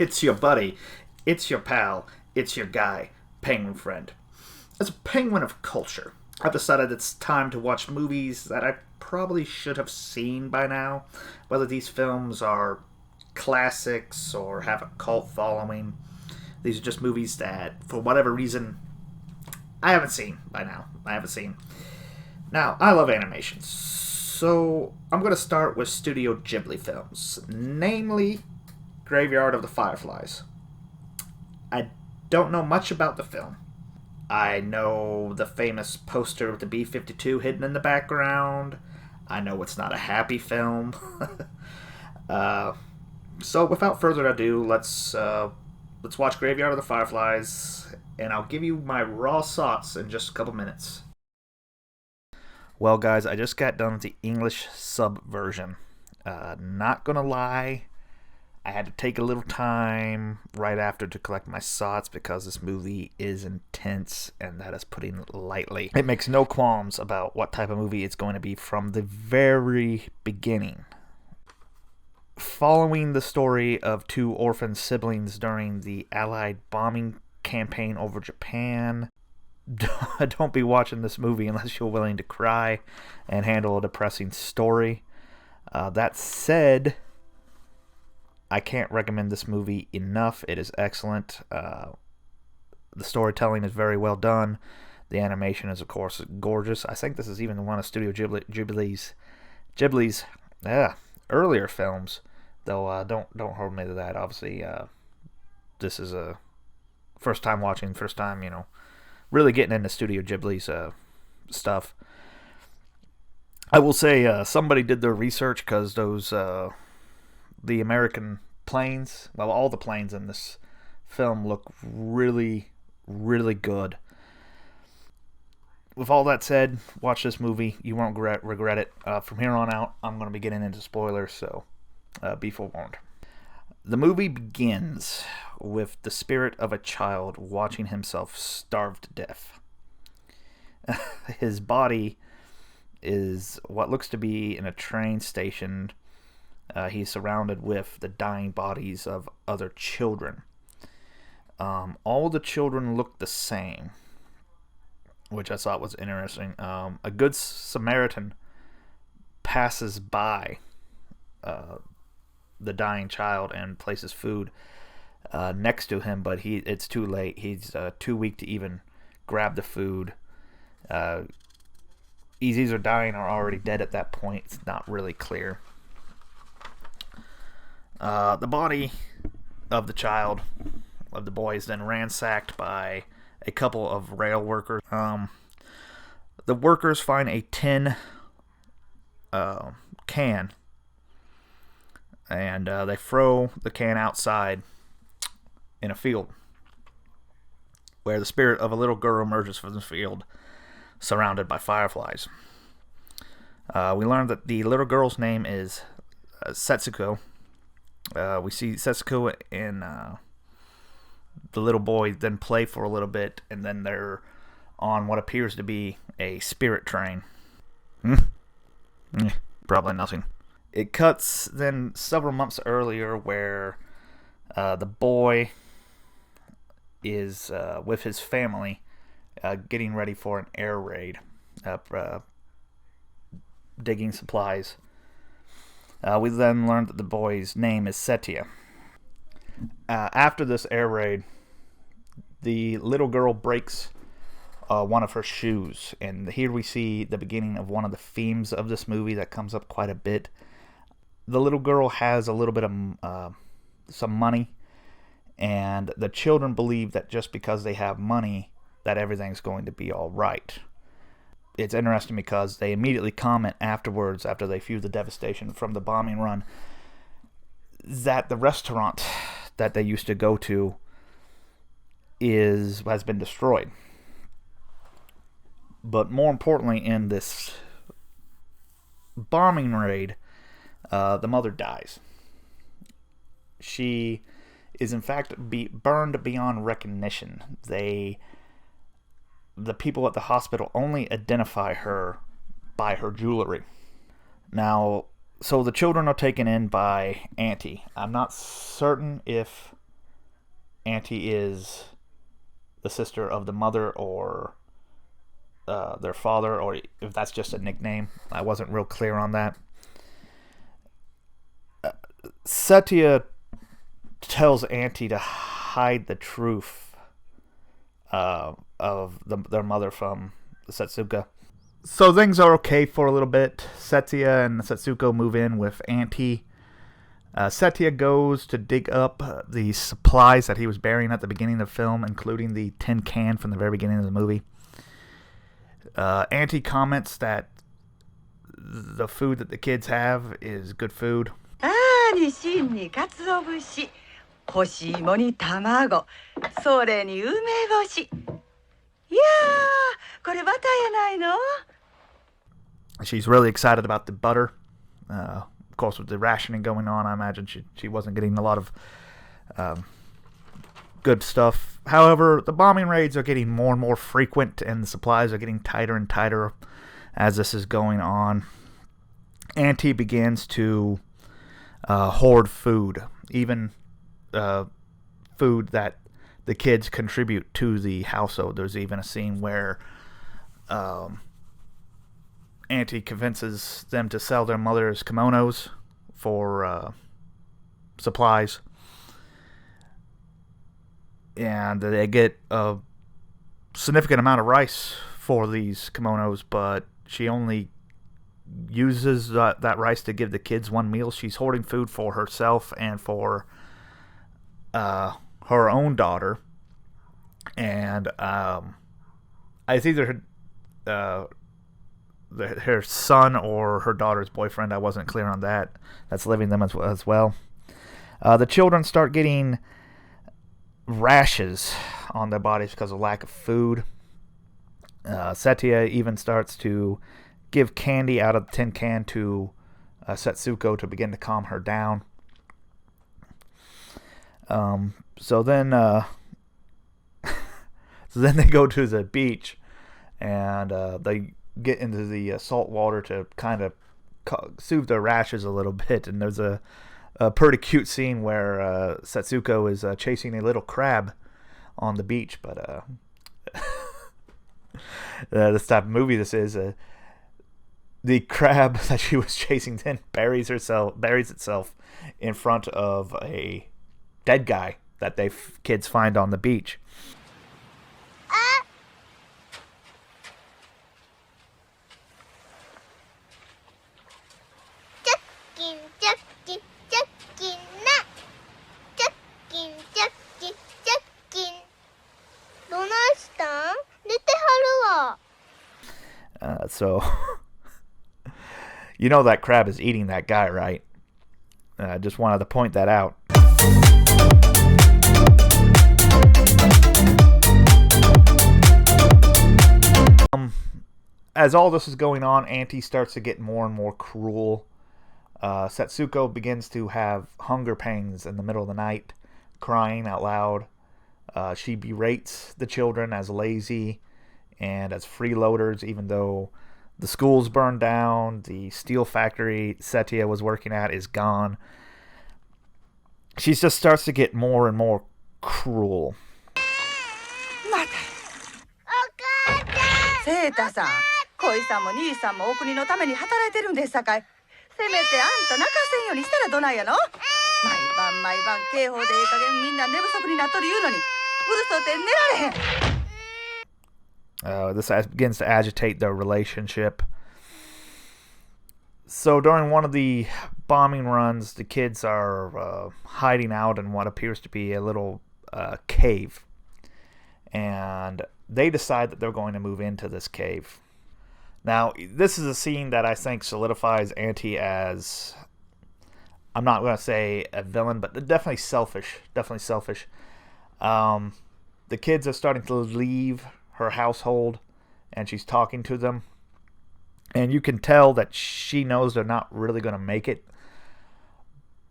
It's your buddy. It's your pal. It's your guy, Penguin Friend. As a penguin of culture, I've decided it's time to watch movies that I probably should have seen by now. Whether these films are classics or have a cult following, these are just movies that, for whatever reason, I haven't seen by now. Now, I love animation, so I'm going to start with Studio Ghibli films, namely Graveyard of the Fireflies. I don't know much about the film. I know the famous poster with the B-52 hidden in the background. I know it's not a happy film. So without further ado, let's watch Graveyard of the Fireflies, and I'll give you my raw thoughts in just a couple minutes. Well, guys, I just got done with the English sub version. Not gonna lie, I had to take a little time right after to collect my thoughts because this movie is intense, and that is putting it lightly. It makes no qualms about what type of movie it's going to be from the very beginning. Following the story of two orphan siblings during the Allied bombing campaign over Japan, don't be watching this movie unless you're willing to cry and handle a depressing story. That said, I can't recommend this movie enough. It is excellent. The storytelling is very well done. The animation is, of course, gorgeous. I think this is even one of Studio Ghibli's earlier films, though don't hold me to that. Obviously, this is a first time really getting into Studio Ghibli's stuff. I will say somebody did their research, because those the American planes, well, all the planes in this film look really, really good. With all that said, watch this movie. You won't regret it. From here on out, I'm going to be getting into spoilers, so be forewarned. The movie begins with the spirit of a child watching himself starve to death. His body is what looks to be in a train station. He's surrounded with the dying bodies of other children. All the children look the same, which I thought was interesting. A good Samaritan passes by the dying child and places food next to him, but it's too late. He's too weak to even grab the food. He's either dying or already dead at that point. It's not really clear. The body of the child, of the boy, is then ransacked by a couple of rail workers. The workers find a tin can, and they throw the can outside in a field, where the spirit of a little girl emerges from the field, surrounded by fireflies. We learn that the little girl's name is Setsuko. We see Setsuko and the little boy then play for a little bit, and then they're on what appears to be a spirit train. Probably nothing. It cuts then several months earlier, where the boy is with his family getting ready for an air raid, digging supplies. We then learned that the boy's name is Setia. After this air raid, the little girl breaks one of her shoes, and here we see the beginning of one of the themes of this movie that comes up quite a bit. The little girl has a little bit of some money, and the children believe that just because they have money, that everything's going to be all right. It's interesting because they immediately comment afterwards, after they view the devastation from the bombing run, that the restaurant that they used to go to has been destroyed. But more importantly, in this bombing raid, the mother dies. She is in fact burned beyond recognition. The people at the hospital only identify her by her jewelry. Now, so the children are taken in by Auntie. I'm not certain if Auntie is the sister of the mother or their father, or if that's just a nickname. I wasn't real clear on that. Satya tells Auntie to hide the truth of their mother from Setsuko. So things are okay for a little bit. Satya and Setsuko move in with Auntie. Satya goes to dig up the supplies that he was burying at the beginning of the film, including the tin can from the very beginning of the movie. Auntie comments that the food that the kids have is good food. She's really excited about the butter. Of course, with the rationing going on, I imagine she wasn't getting a lot of good stuff. However, the bombing raids are getting more and more frequent, and the supplies are getting tighter and tighter as this is going on. Auntie begins to hoard food, even food that the kids contribute to the household. There's even a scene where Auntie convinces them to sell their mother's kimonos for supplies. And they get a significant amount of rice for these kimonos, but she only uses that rice to give the kids one meal. She's hoarding food for herself and for her own daughter. And it's either her son or her daughter's boyfriend. I wasn't clear on that. That's living them as well. The children start getting rashes on their bodies because of lack of food. Satya even starts to give candy out of the tin can to Setsuko to begin to calm her down. So then they go to the beach and they get into the salt water to kind of soothe their rashes a little bit. And there's a pretty cute scene where Setsuko is chasing a little crab on the beach. But this type of movie this is, the crab that she was chasing then buries itself in front of a dead guy that kids find on the beach. So, you know that crab is eating that guy, right? I just wanted to point that out. As all this is going on, Auntie starts to get more and more cruel. Setsuko begins to have hunger pangs in the middle of the night, crying out loud. She berates the children as lazy and as freeloaders, even though the school's burned down, the steel factory Satya was working at is gone. She just starts to get more and more cruel. セータさん、恋さんも兄さんもお国のために働いてるんですさかい。せめてあんた泣かせんようにしたらどないやの？毎晩警報で加減みんな寝不足になっとる言うのに、うるそうて寝られへん。This begins to agitate their relationship. So during one of the bombing runs, the kids are hiding out in what appears to be a little cave. And they decide that they're going to move into this cave. Now, this is a scene that I think solidifies Auntie as, I'm not going to say a villain, but definitely selfish. The kids are starting to leave her household, and she's talking to them. And you can tell that she knows they're not really going to make it.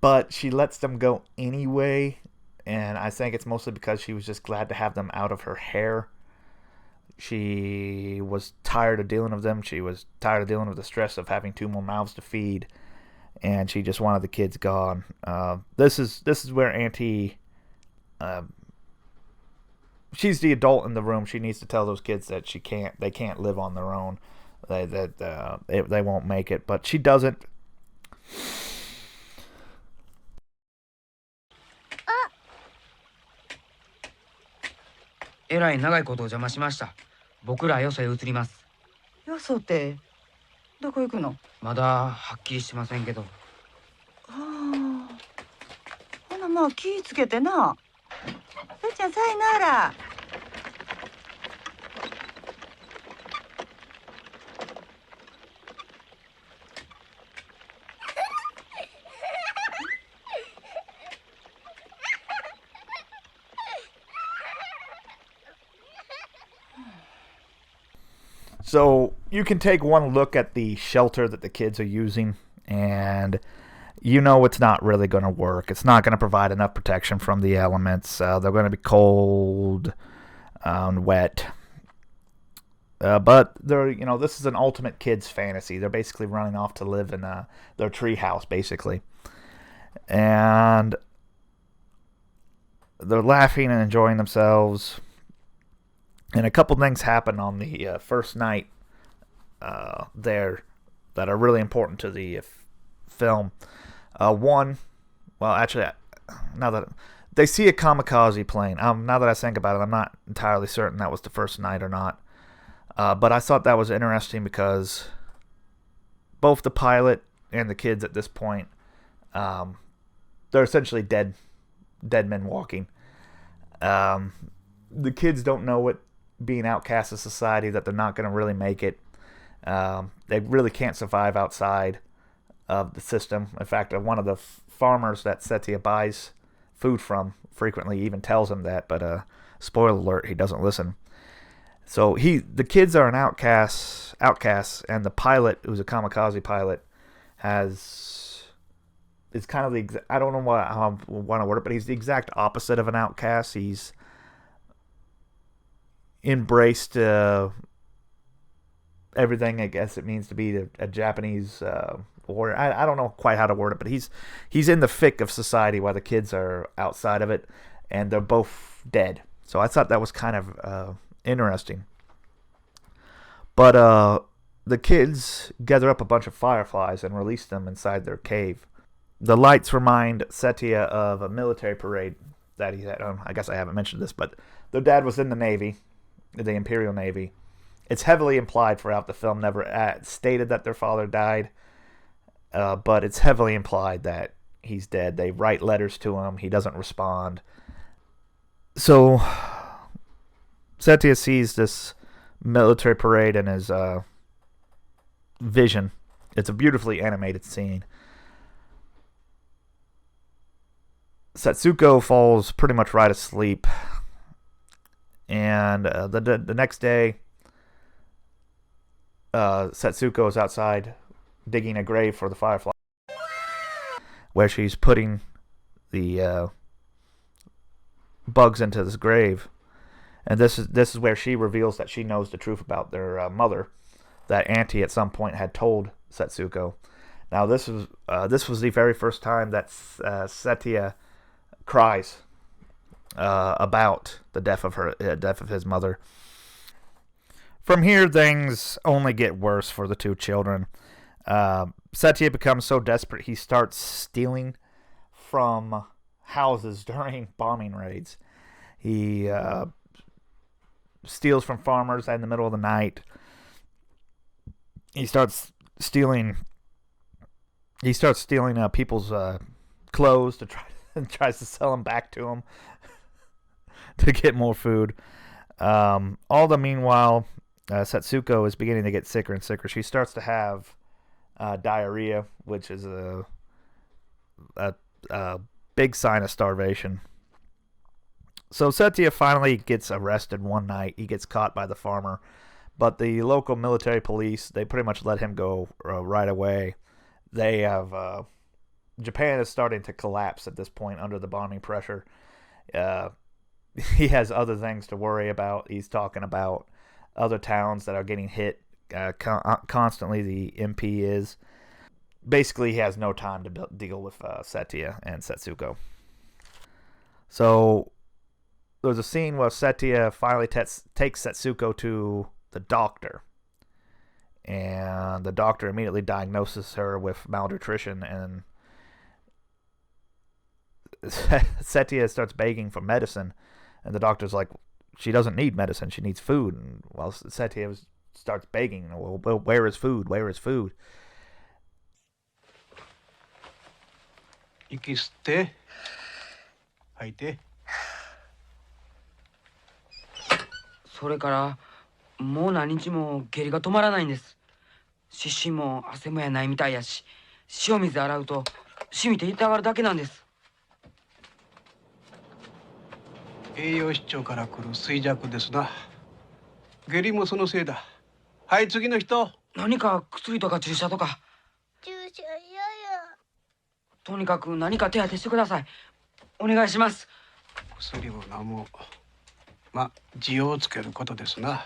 But she lets them go anyway. And I think it's mostly because she was just glad to have them out of her hair. She was tired of dealing with them. She was tired of dealing with the stress of having 2 more mouths to feed. And she just wanted the kids gone. This is where Auntie she's the adult in the room. She needs to tell those kids that they can't live on their own. They won't make it. But she doesn't. えらい長いことお邪魔しました。僕らよそへ移ります。よそってどこ行くの？まだはっきりしてませんけど。ああ、ほなまあ気ぃつけてな。ふーちゃんさいなら。So you can take one look at the shelter that the kids are using, and you know it's not really going to work. It's not going to provide enough protection from the elements. They're going to be cold and wet. But this is an ultimate kid's fantasy. They're basically running off to live in their tree house, basically. And they're laughing and enjoying themselves. And a couple things happen on the first night there that are really important to the film. One, well, actually, now that they see a kamikaze plane. Now that I think about it, I'm not entirely certain that was the first night or not. But I thought that was interesting because both the pilot and the kids at this point, they're essentially dead men walking. The kids don't know what being outcast of society, that they're not going to really make it. They really can't survive outside of the system. In fact, one of the farmers that Setia buys food from frequently even tells him that, but spoiler alert, he doesn't listen. So the kids are an outcasts, and the pilot, who's a kamikaze pilot, is kind of I don't know how I want to word it, but he's the exact opposite of an outcast. He's embraced everything I guess it means to be a Japanese warrior. I don't know quite how to word it, but he's in the thick of society while the kids are outside of it, and they're both dead. So I thought that was kind of interesting. But the kids gather up a bunch of fireflies and release them inside their cave. The lights remind Setia of a military parade that he had. I guess I haven't mentioned this, but their dad was in the Navy, the Imperial Navy. It's heavily implied throughout the film, never stated that their father died, but it's heavily implied that he's dead. They write letters to him. He doesn't respond. So Setia sees this military parade in his vision. It's a beautifully animated scene. Setsuko falls pretty much right asleep. And the next day, Setsuko is outside digging a grave for the Firefly, where she's putting the bugs into this grave. And this is where she reveals that she knows the truth about their mother, that Auntie at some point had told Setsuko. Now this was the very first time that Setia cries about the death of his mother. From here, things only get worse for the two children. Setia becomes so desperate he starts stealing from houses during bombing raids. He steals from farmers in the middle of the night. He starts stealing people's clothes to tries to sell them back to them to get more food. All the meanwhile, Setsuko is beginning to get sicker and sicker. She starts to have diarrhea, which is a big sign of starvation. So Setia finally gets arrested one night. He gets caught by the farmer, but the local military police, they pretty much let him go right away. They have Japan is starting to collapse at this point under the bombing pressure. He has other things to worry about. He's talking about other towns that are getting hit constantly. The MP is. Basically, he has no time to deal with Setia and Setsuko. So there's a scene where Setia finally takes Setsuko to the doctor. And the doctor immediately diagnoses her with malnutrition, and Setia starts begging for medicine, and the doctor's like, she doesn't need medicine, she needs food. And while Setia starts begging, well, where is food? Where is food? 息吸って吐いて。それからもう何日も下痢が止まらないんです。湿疹も汗もやないみたいやし、塩水で洗うと染みて痛がるだけなんです。栄養失調から来る衰弱ですな。下痢もそのせいだ。はい、次の人。何か薬とか注射とか。注射嫌や。とにかく何か手当てしてください。お願いします。薬を飲む。ま、塩をつけることですな。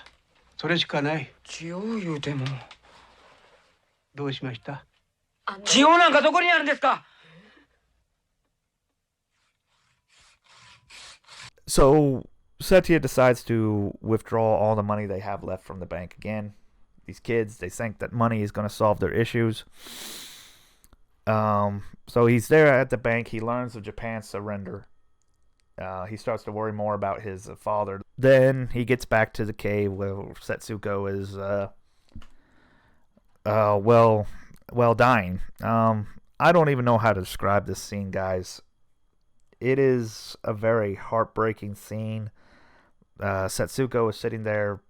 それしかない。塩言うても。どうしました？塩なんかどこにあるんですか？ So Setia decides to withdraw all the money they have left from the bank again. These kids, they think that money is going to solve their issues. So he's there at the bank. He learns of Japan's surrender. He starts to worry more about his father. Then he gets back to the cave where Setsuko is, dying. I don't even know how to describe this scene, guys. It is a very heartbreaking scene. Setsuko is sitting there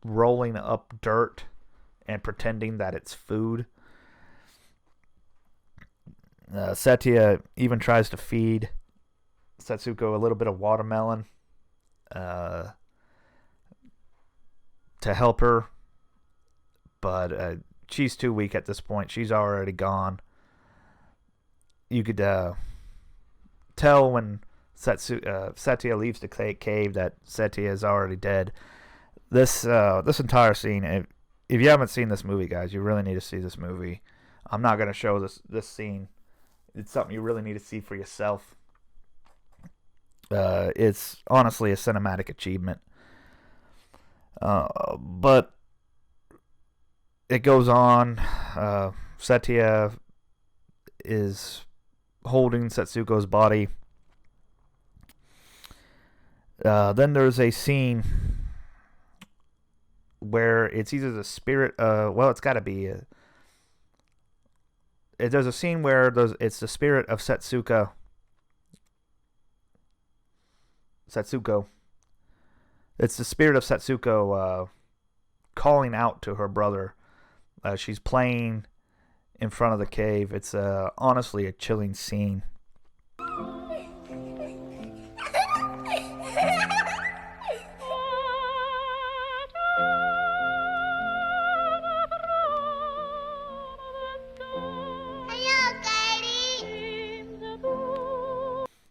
rolling up dirt and pretending that it's food. Setia even tries to feed Setsuko a little bit of watermelon to help her, but she's too weak at this point. She's already gone. You could tell when Setia leaves the cave that Setia is already dead. This entire scene, if you haven't seen this movie, guys, you really need to see this movie. I'm not going to show this scene. It's something you really need to see for yourself. It's honestly a cinematic achievement. But it goes on. Setia is holding Setsuko's body. Then there's a scene where it's either the spirit. It's got to be. There's a scene where it's the spirit of Setsuko. It's the spirit of Setsuko calling out to her brother. She's playing in front of the cave. It's honestly a chilling scene.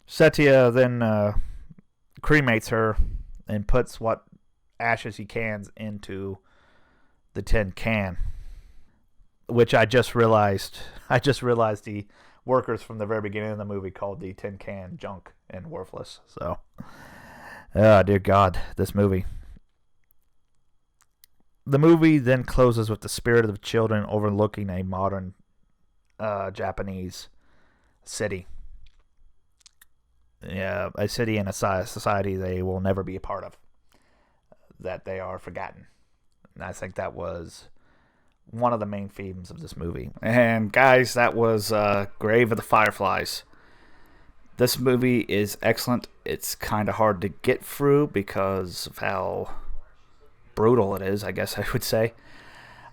Setia then cremates her and puts what ashes he can into the tin can. Which I just realized the workers from the very beginning of the movie called the tin can junk and worthless. So, dear God, this movie. The movie then closes with the spirit of the children overlooking a modern Japanese city. Yeah, a city and a society they will never be a part of. That they are forgotten. And I think that was one of the main themes of this movie. And guys, that was Grave of the Fireflies. This movie is excellent. It's kind of hard to get through because of how brutal it is, I guess I would say.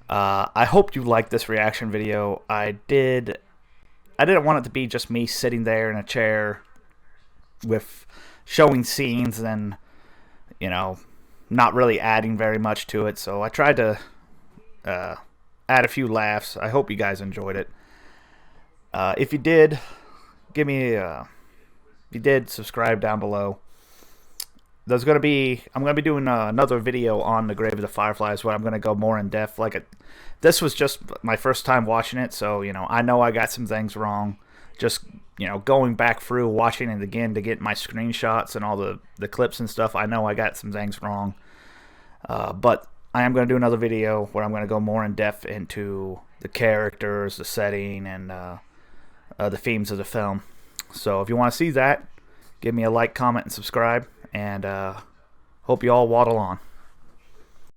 I hope you liked this reaction video. I didn't want it to be just me sitting there in a chair with showing scenes and, not really adding very much to it. So I tried to add a few laughs. I hope you guys enjoyed it. If you did, subscribe down below. I'm going to be doing another video on the Grave of the Fireflies where I'm going to go more in depth. This was just my first time watching it, so I know I got some things wrong. Just going back through, watching it again to get my screenshots and all the clips and stuff, I know I got some things wrong. But I am going to do another video where I'm going to go more in depth into the characters, the setting, and the themes of the film. So if you want to see that, give me a like, comment, and subscribe, and hope you all waddle on.